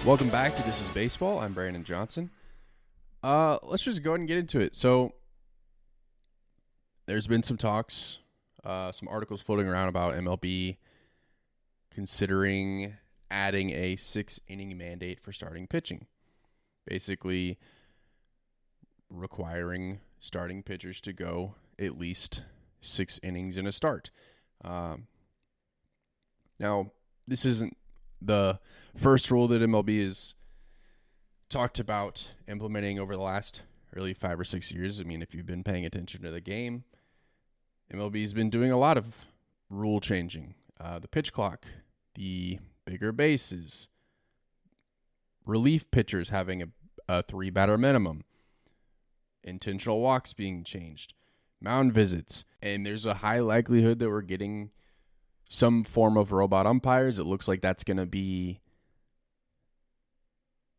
Welcome back to This is Baseball. I'm Brandon Johnson. Let's just go ahead and get into it. So, there's been some talks, some articles floating around about MLB considering adding a 6-inning mandate for starting pitching. Basically, requiring starting pitchers to go at least 6 innings in a start. Now, this isn't the first rule that MLB has talked about implementing over the last really 5 or 6 years. I mean, if you've been paying attention to the game, MLB has been doing a lot of rule changing. The pitch clock, the bigger bases, relief pitchers having a 3-batter minimum, intentional walks being changed, mound visits, and there's a high likelihood that we're getting some form of robot umpires. It looks like that's going to be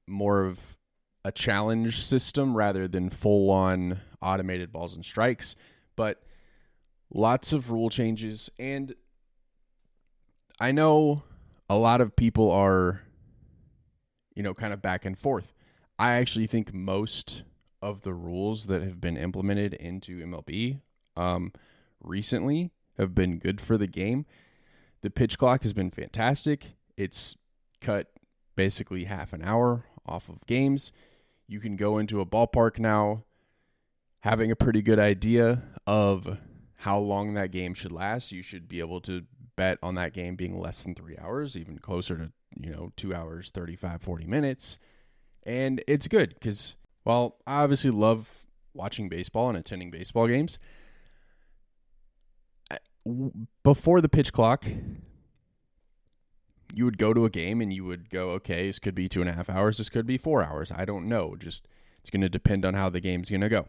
more of a challenge system rather than full-on automated balls and strikes. But lots of rule changes, and I know a lot of people are, kind of back and forth. I actually think most of the rules that have been implemented into MLB recently have been good for the game. The pitch clock has been fantastic. It's cut basically half an hour off of games. You can go into a ballpark now having a pretty good idea of how long that game should last. You should be able to bet on that game being less than 3 hours, even closer to, 2 hours, 35, 40 minutes. And it's good because, while I obviously love watching baseball and attending baseball games, before the pitch clock, you would go to a game and you would go, okay, this could be 2.5 hours, this could be 4 hours. I don't know. Just it's going to depend on how the game's going to go.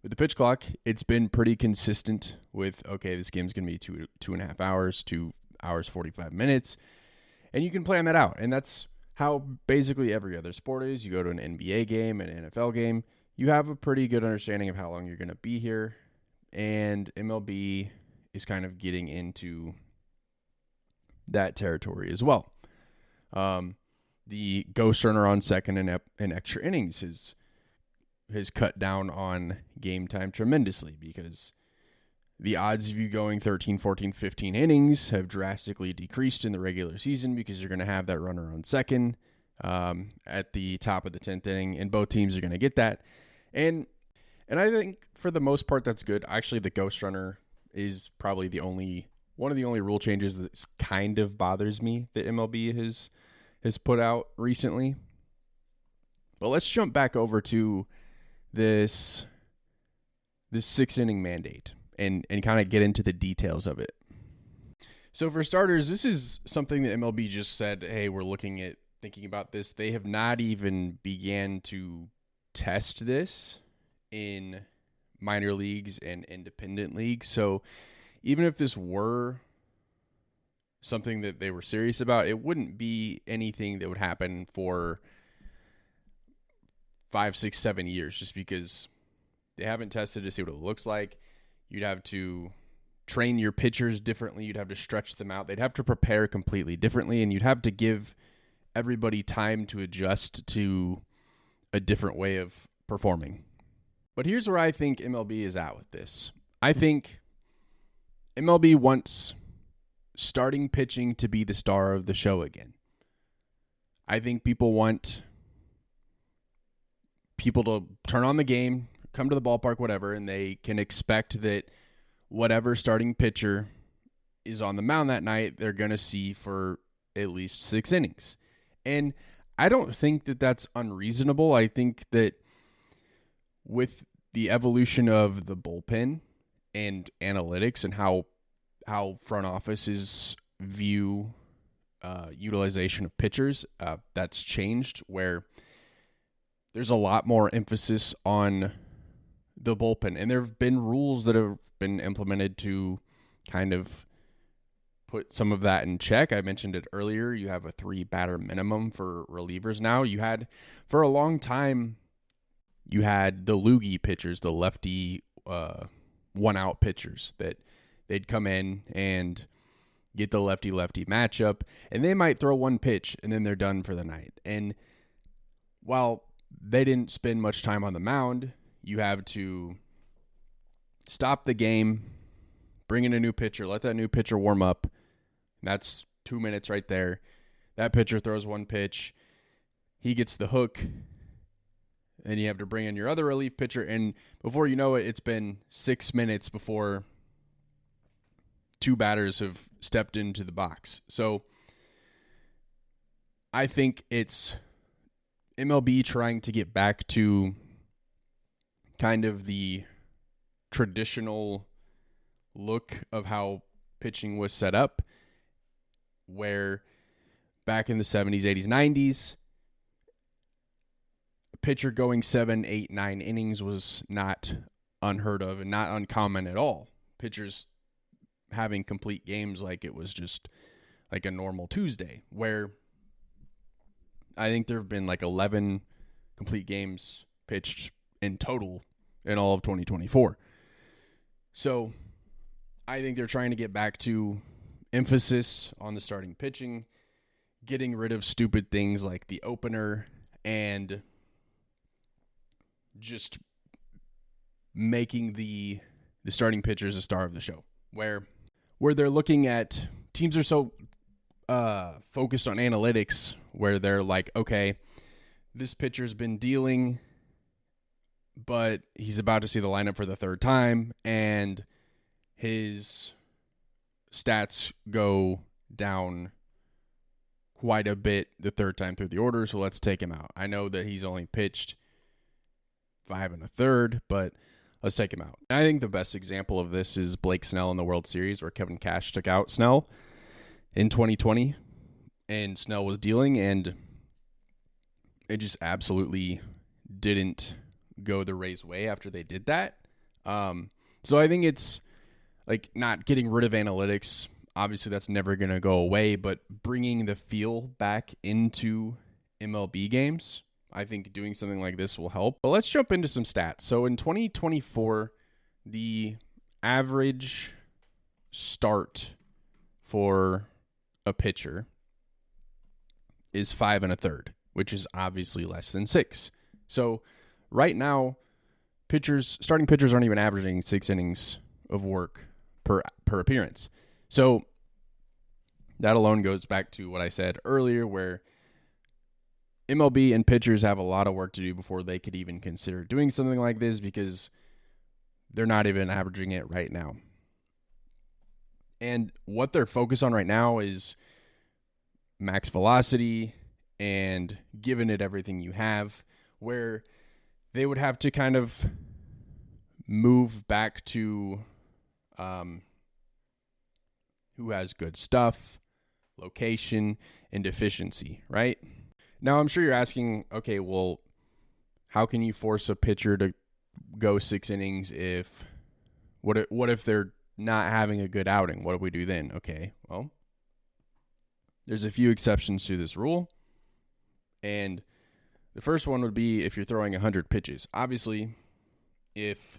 With the pitch clock, it's been pretty consistent with, okay, this game's going to be 2.5 hours, 2 hours, 45 minutes, and you can plan that out. And that's how basically every other sport is. You go to an NBA game, an NFL game, you have a pretty good understanding of how long you're going to be here. And MLB is kind of getting into that territory as well. The ghost runner on second and extra innings has cut down on game time tremendously because the odds of you going 13, 14, 15 innings have drastically decreased in the regular season because you're going to have that runner on second at the top of the 10th inning, and both teams are going to get that. And I think for the most part, that's good. Actually, the ghost runner is probably one of the only rule changes that kind of bothers me that MLB has put out recently. But let's jump back over to this 6-inning mandate and kind of get into the details of it. So for starters, this is something that MLB just said, hey, we're thinking about this. They have not even began to test this in minor leagues and independent leagues. So even if this were something that they were serious about, it wouldn't be anything that would happen for 5, 6, 7 years just because they haven't tested to see what it looks like. You'd have to train your pitchers differently. You'd have to stretch them out. They'd have to prepare completely differently, and you'd have to give everybody time to adjust to a different way of performing. But here's where I think MLB is at with this. I think MLB wants starting pitching to be the star of the show again. I think people want people to turn on the game, come to the ballpark, whatever, and they can expect that whatever starting pitcher is on the mound that night, they're going to see for at least 6 innings. And I don't think that that's unreasonable. I think that with the evolution of the bullpen and analytics and how front offices view utilization of pitchers, that's changed where there's a lot more emphasis on the bullpen. And there have been rules that have been implemented to kind of put some of that in check. I mentioned it earlier. You have a 3-batter minimum for relievers now. You had, for a long time, you had the loogie pitchers, the lefty one-out pitchers that they'd come in and get the lefty-lefty matchup, and they might throw one pitch, and then they're done for the night. And while they didn't spend much time on the mound, you have to stop the game, bring in a new pitcher, let that new pitcher warm up. That's 2 minutes right there. That pitcher throws one pitch. He gets the hook. And you have to bring in your other relief pitcher. And before you know it, it's been 6 minutes before two batters have stepped into the box. So I think it's MLB trying to get back to kind of the traditional look of how pitching was set up, where back in the 70s, 80s, 90s, a pitcher going 7, 8, 9 innings was not unheard of and not uncommon at all. Pitchers having complete games like it was just like a normal Tuesday, where I think there have been like 11 complete games pitched in total in all of 2024. So I think they're trying to get back to emphasis on the starting pitching, getting rid of stupid things like the opener, and just making the starting pitchers a star of the show. Where they're looking at, teams are so focused on analytics, where they're like, okay, this pitcher's been dealing, but he's about to see the lineup for the third time, and his stats go down quite a bit the third time through the order, so let's take him out. I know that he's only pitched 5 1/3, but let's take him out. I think the best example of this is Blake Snell in the World Series, where Kevin Cash took out Snell in 2020, and Snell was dealing, and it just absolutely didn't go the Rays' way after they did that. So I think it's like not getting rid of analytics. Obviously, that's never going to go away, but bringing the feel back into MLB games, I think doing something like this will help. But let's jump into some stats. So in 2024, the average start for a pitcher is 5 1/3, which is obviously less than 6. So right now, starting pitchers aren't even averaging 6 innings of work per appearance. So that alone goes back to what I said earlier, where MLB and pitchers have a lot of work to do before they could even consider doing something like this, because they're not even averaging it right now. And what they're focused on right now is max velocity and giving it everything you have, where they would have to kind of move back to who has good stuff, location, and efficiency, right? Now, I'm sure you're asking, okay, well, how can you force a pitcher to go 6 innings if what if they're not having a good outing? What do we do then? Okay, well, there's a few exceptions to this rule. And the first one would be if you're throwing 100 pitches. Obviously, if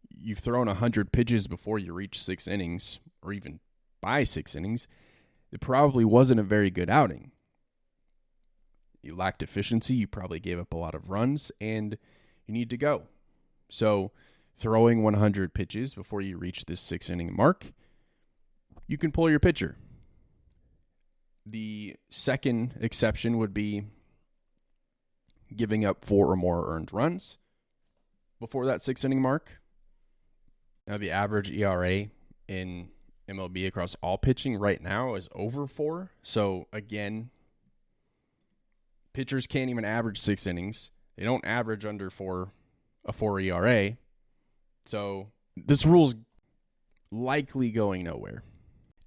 you've thrown 100 pitches before you reach 6 innings, or even by 6 innings, it probably wasn't a very good outing. You lacked efficiency, you probably gave up a lot of runs, and you need to go. So throwing 100 pitches before you reach this 6-inning mark, you can pull your pitcher. The second exception would be giving up 4 or more earned runs before that 6-inning mark. Now, the average ERA in MLB across all pitching right now is over 4. So, again, pitchers can't even average 6 innings. They don't average under a 4 ERA. So, this rule's likely going nowhere.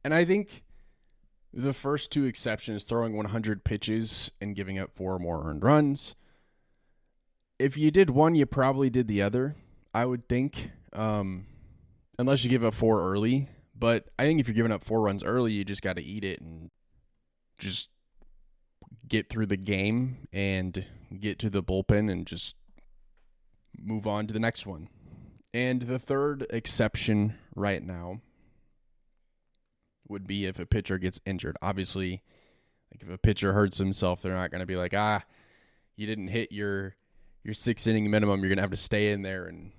And I think the first 2 exceptions, throwing 100 pitches and giving up 4 or more earned runs, if you did one, you probably did the other, I would think, unless you give up 4 early. But I think if you're giving up 4 runs early, you just got to eat it and just get through the game and get to the bullpen and just move on to the next one. And the third exception right now would be if a pitcher gets injured. Obviously, like if a pitcher hurts himself, they're not going to be like, you didn't hit your 6-inning minimum. You're going to have to stay in there and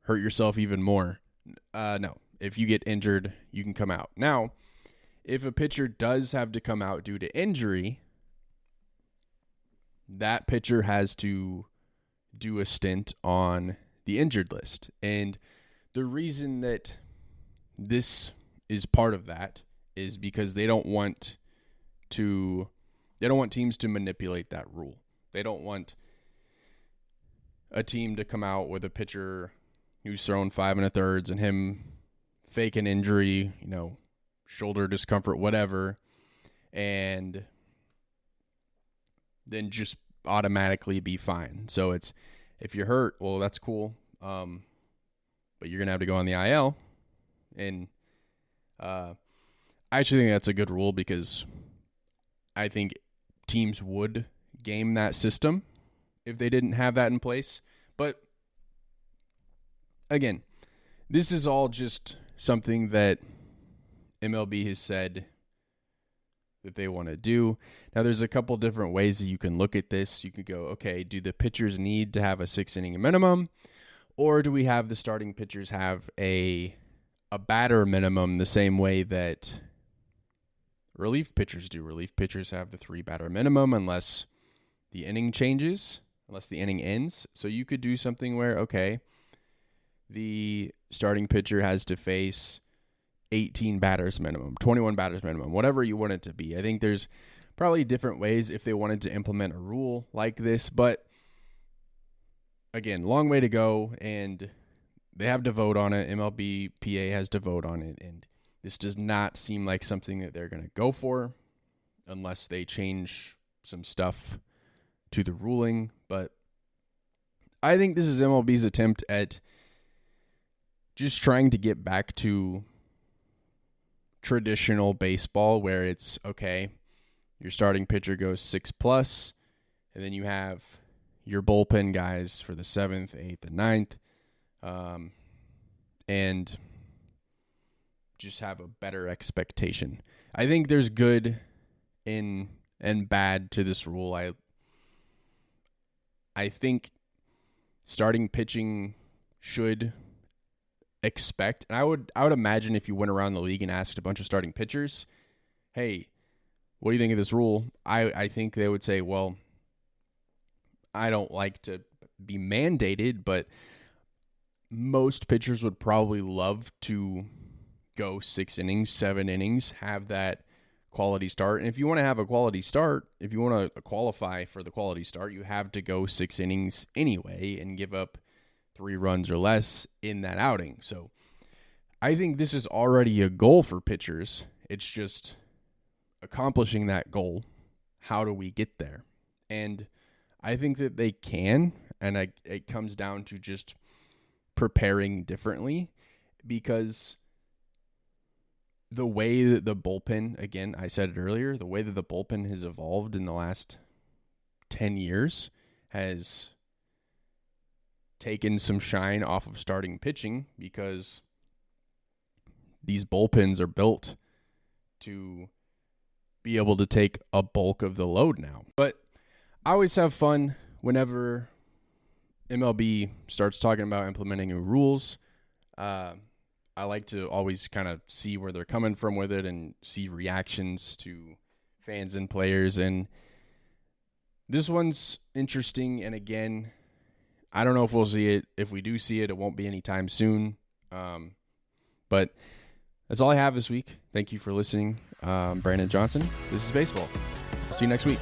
hurt yourself even more. No. If you get injured, you can come out. Now, if a pitcher does have to come out due to injury, that pitcher has to do a stint on the injured list. And the reason that this is part of that is because they don't want teams to manipulate that rule. They don't want a team to come out with a pitcher who's thrown 5 1/3 and him fake an injury, shoulder discomfort, whatever, and then just automatically be fine. So it's, if you're hurt, well, that's cool, but you're going to have to go on the IL. And I actually think that's a good rule because I think teams would game that system if they didn't have that in place. But again, this is all just something that MLB has said that they want to do. Now, there's a couple different ways that you can look at this. You could go, okay, do the pitchers need to have a 6-inning minimum, or do we have the starting pitchers have a batter minimum the same way that relief pitchers do? Relief pitchers have the 3-batter minimum unless the inning changes, unless the inning ends. So you could do something where, okay, the starting pitcher has to face 18 batters minimum, 21 batters minimum, whatever you want it to be. I think there's probably different ways if they wanted to implement a rule like this, but again, long way to go, and they have to vote on it. MLBPA has to vote on it, and this does not seem like something that they're going to go for unless they change some stuff to the ruling. But I think this is MLB's attempt at just trying to get back to traditional baseball where it's, okay, your starting pitcher goes 6+, and then you have your bullpen guys for the 7th, 8th, and 9th, and just have a better expectation. I think there's good and bad to this rule. I think starting pitching should expect, and I would imagine if you went around the league and asked a bunch of starting pitchers, hey, what do you think of this rule? I think they would say, well, I don't like to be mandated, but most pitchers would probably love to go 6 innings, 7 innings, have that quality start. And if you want to have a quality start, if you want to qualify for the quality start, you have to go 6 innings anyway and give up 3 runs or less in that outing. So I think this is already a goal for pitchers. It's just accomplishing that goal. How do we get there? And I think that they can, and it comes down to just preparing differently, because the way that the bullpen, again, I said it earlier, the way that the bullpen has evolved in the last 10 years has taken some shine off of starting pitching, because these bullpens are built to be able to take a bulk of the load now. But I always have fun whenever MLB starts talking about implementing new rules. I like to always kind of see where they're coming from with it and see reactions to fans and players. And this one's interesting. And again, I don't know if we'll see it. If we do see it, it won't be anytime soon. But that's all I have this week. Thank you for listening. Brandon Johnson. This is Baseball. I'll see you next week.